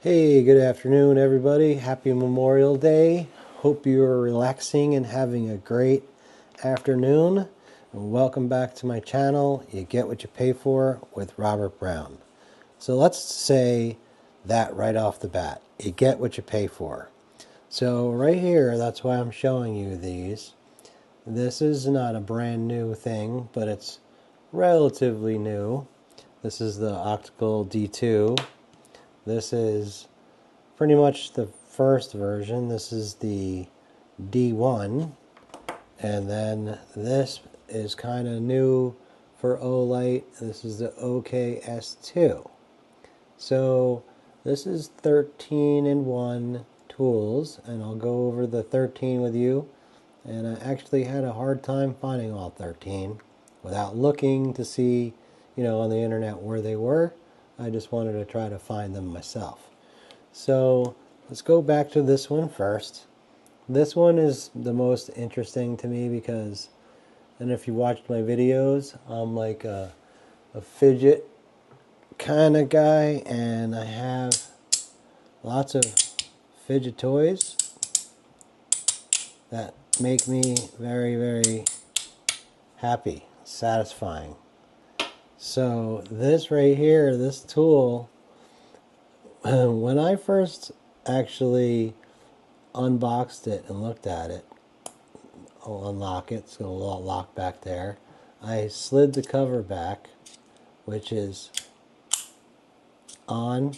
Hey, good afternoon, everybody. Happy Memorial Day. Hope you're relaxing and having a great afternoon. And welcome back to my channel, You Get What You Pay For with Robert Brown. So let's say that right off the bat. You get what you pay for. So right here, that's why I'm showing you these. This is not a brand new thing, but it's relatively new. This is the Otacle D2. This is pretty much the first version. This is the D1, and then this is kind of new for Olight. This is the OKS2. So this is 13-in-1 tools, and I'll go over the 13 with you. And I actually had a hard time finding all 13 without looking to see, on the internet where they were. I just wanted to try to find them myself. So let's go back to this one first. This one is the most interesting to me because, and if you watched my videos, I'm like a fidget kind of guy, and I have lots of fidget toys that make me very, very happy, satisfying. So this right here, this tool, when I first actually unboxed it and looked at it, I'll unlock it, it's going to lock back there. I slid the cover back, which is on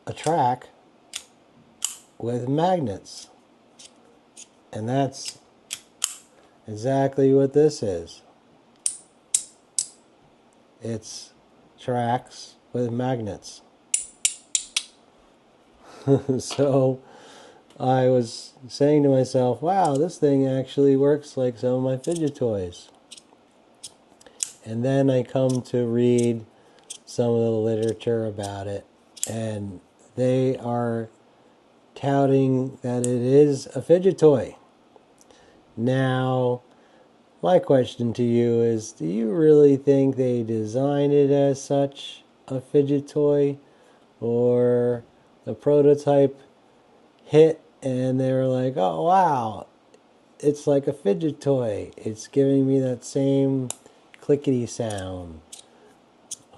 a track with magnets. And that's exactly what this is. It's tracks with magnets. So I was saying to myself, wow, this thing actually works like some of my fidget toys. And then I come to read some of the literature about it, and they are touting that it is a fidget toy. Now, my question to you is, do you really think they designed it as such, a fidget toy, or the prototype hit and they were like, oh wow, it's like a fidget toy, it's giving me that same clickety sound?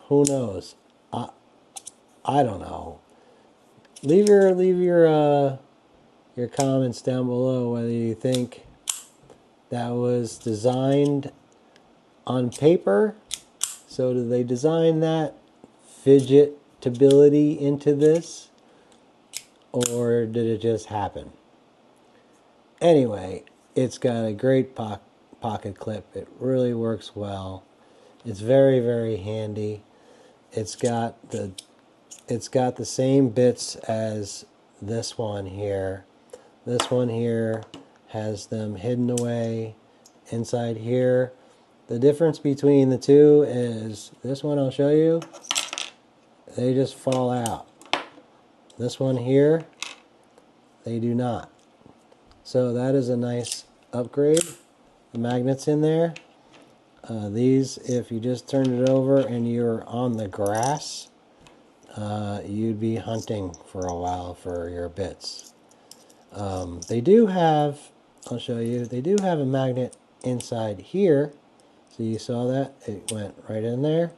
Who knows? I don't know. Leave your comments down below whether you think that was designed on paper. So did they design that fidgetability into this, or did it just happen? Anyway, it's got a great pocket clip. It really works well. It's very, very handy. It's got the same bits as this one here. This one here has them hidden away inside here. The difference between the two is this one, I'll show you, they just fall out. This one here, they do not. So that is a nice upgrade. The magnets in there. These, if you just turn it over and you're on the grass, you'd be hunting for a while for your bits. They do have, I'll show you, they do have a magnet inside here. So you saw that? It went right in there.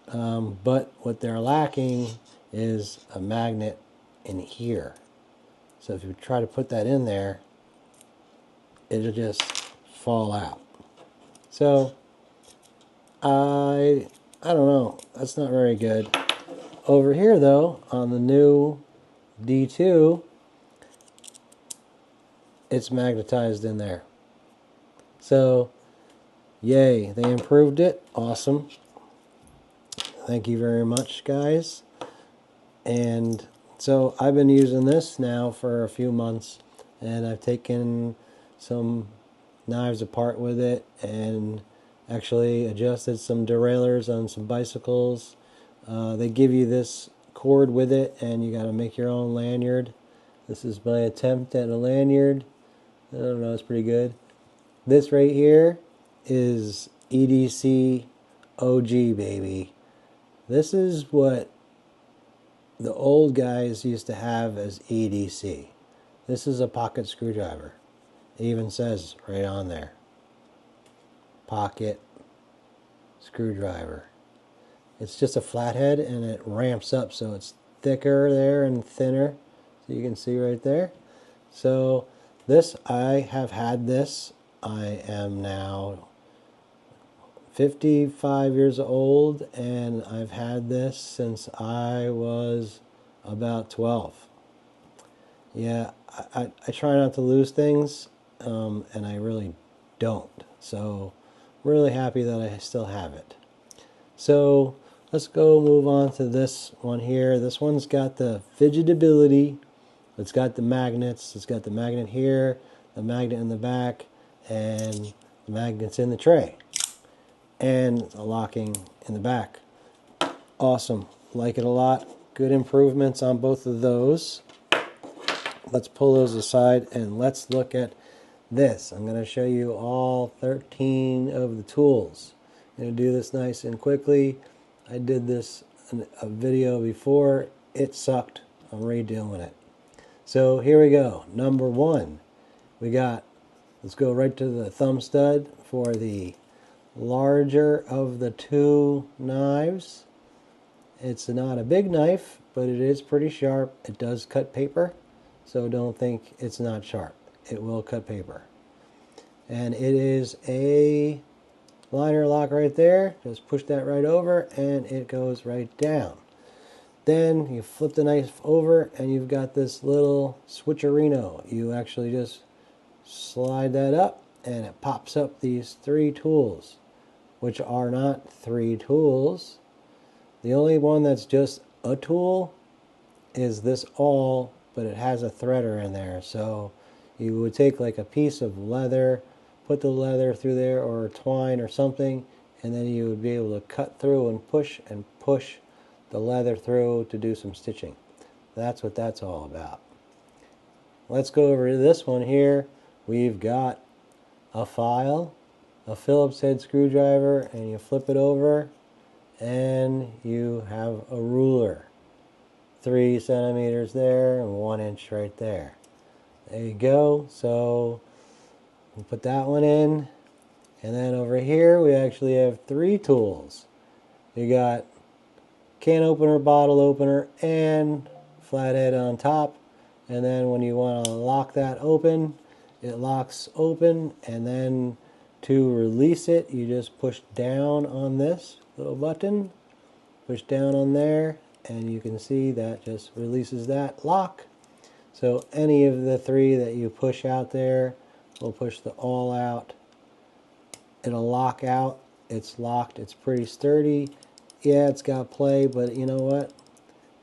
But what they're lacking is a magnet in here. So if you try to put that in there, it'll just fall out. So I don't know. That's not very good. Over here though, on the new D2, it's magnetized in there. So yay, they improved it. Awesome. Thank you very much, guys. And so I've been using this now for a few months, and I've taken some knives apart with it and actually adjusted some derailleurs on some bicycles. They give you this cord with it, and you got to make your own lanyard. This is my attempt at a lanyard. I don't know, it's pretty good. This right here is EDC OG, baby. This is what the old guys used to have as EDC. This is a pocket screwdriver. It even says right on there, pocket screwdriver. It's just a flathead and it ramps up so it's thicker there and thinner. So you can see right there. So this, I have had this. I am now 55 years old and I've had this since I was about 12. Yeah, I try not to lose things, and I really don't. So I'm really happy that I still have it. So let's go move on to this one here. This one's got the fidgetability. It's got the magnets. It's got the magnet here, the magnet in the back, and the magnets in the tray. And a locking in the back. Awesome. Like it a lot. Good improvements on both of those. Let's pull those aside and let's look at this. I'm going to show you all 13 of the tools. I'm going to do this nice and quickly. I did this in a video before. It sucked. I'm redoing it. So here we go. Number one, we got, let's go right to the thumb stud for the larger of the two knives. It's not a big knife, but it is pretty sharp. It does cut paper, so don't think it's not sharp. It will cut paper. And it is a liner lock right there. Just push that right over and it goes right down. Then you flip the knife over and you've got this little switcherino. You actually just slide that up and it pops up these three tools, which are not three tools. The only one that's just a tool is this awl, but it has a threader in there. So you would take like a piece of leather, put the leather through there or twine or something, and then you would be able to cut through and push the leather through to do some stitching. That's what that's all about. Let's go over to this one here. We've got a file, a Phillips head screwdriver, and you flip it over and you have a ruler. 3 centimeters there and 1 inch right there. There you go. So we put that one in, and then over here we actually have 3 tools. You got can opener, bottle opener, and flathead on top. And then when you want to lock that open, it locks open, and then to release it, you just push down on this little button, push down on there, and you can see that just releases that lock. So any of the 3 that you push out there will push the awl out. It'll lock out. It's locked. It's pretty sturdy. Yeah, it's got play, but you know what?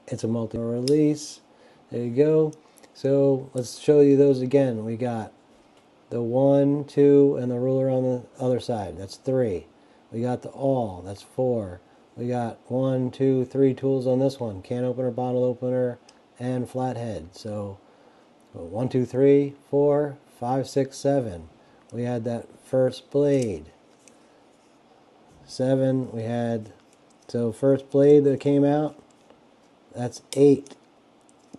It's a multi-release. There you go. So let's show you those again. We got the 1, 2, and the ruler on the other side. That's 3. We got the awl. That's 4. We got 1, 2, 3 tools on this one. Can opener, bottle opener, and flathead. So 1, 2, 3, 4, 5, 6, 7. We had that first blade. 7, we had, so first blade that came out, that's 8.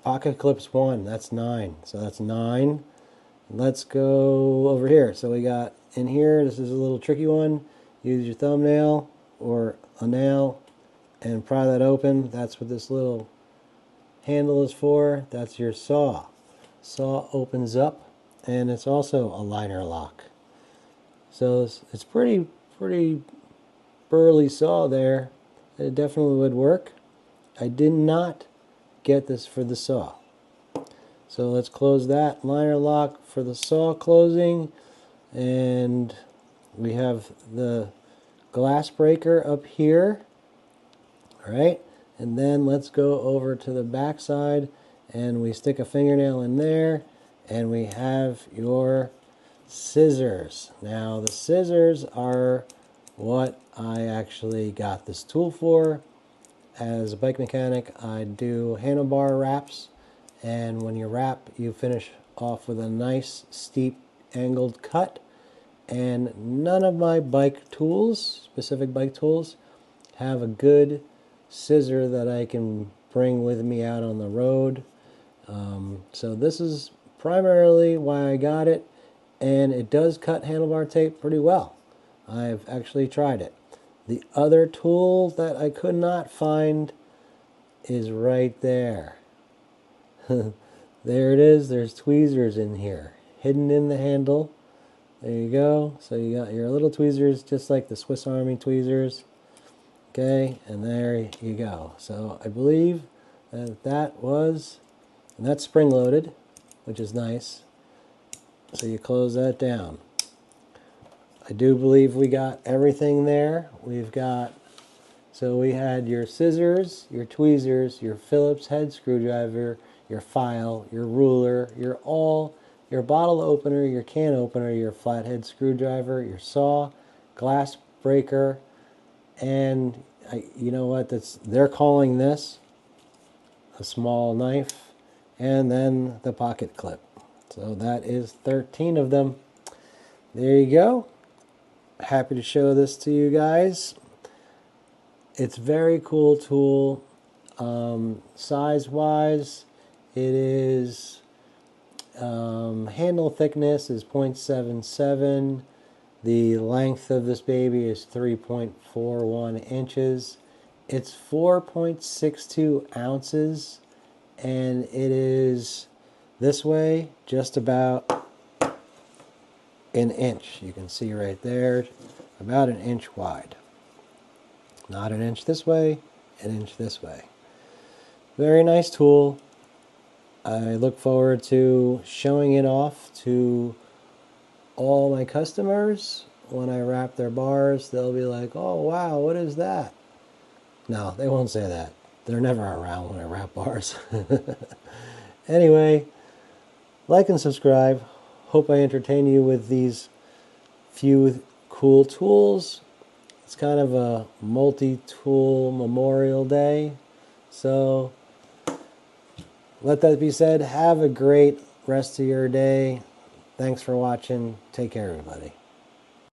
Pocket clips 1, that's 9. So that's 9. Let's go over here. So we got in here, this is a little tricky one. Use your thumbnail or a nail and pry that open. That's what this little handle is for. That's your saw. Saw opens up, and it's also a liner lock. So it's pretty burly saw there. It definitely would work. I did not get this for the saw. So let's close that liner lock for the saw closing, and we have the glass breaker up here. All right, and then let's go over to the back side and we stick a fingernail in there and we have your scissors. Now the scissors are what I actually got this tool for. As a bike mechanic, I do handlebar wraps, and when you wrap, you finish off with a nice steep angled cut. And none of my bike tools, specific bike tools, have a good scissor that I can bring with me out on the road. So this is primarily why I got it, and it does cut handlebar tape pretty well. I've actually tried it. The other tool that I could not find is right there. There it is. There's tweezers in here, hidden in the handle. There you go. So you got your little tweezers, just like the Swiss Army tweezers. Okay, and there you go. So I believe that was, and that's spring-loaded, which is nice. So you close that down. I do believe we got everything there. We've got, so we had your scissors, your tweezers, your Phillips head screwdriver, your file, your ruler, your bottle opener, your can opener, your flathead screwdriver, your saw, glass breaker, and you know what? They're calling this a small knife, and then the pocket clip. So that is 13 of them. There you go. Happy to show this to you guys. It's a very cool tool. Size-wise, it is handle thickness is 0.77. The length of this baby is 3.41 inches. It's 4.62 ounces, and it is this way, just about an inch. You can see right there, about an inch wide. Not an inch this way, an inch this way. Very nice tool. I look forward to showing it off to all my customers. When I wrap their bars, they'll be like, oh wow, what is that? No, they won't say that. They're never around when I wrap bars. Anyway, like and subscribe. Hope I entertain you with these few cool tools. It's kind of a multi-tool Memorial Day. So let that be said. Have a great rest of your day. Thanks for watching. Take care, everybody.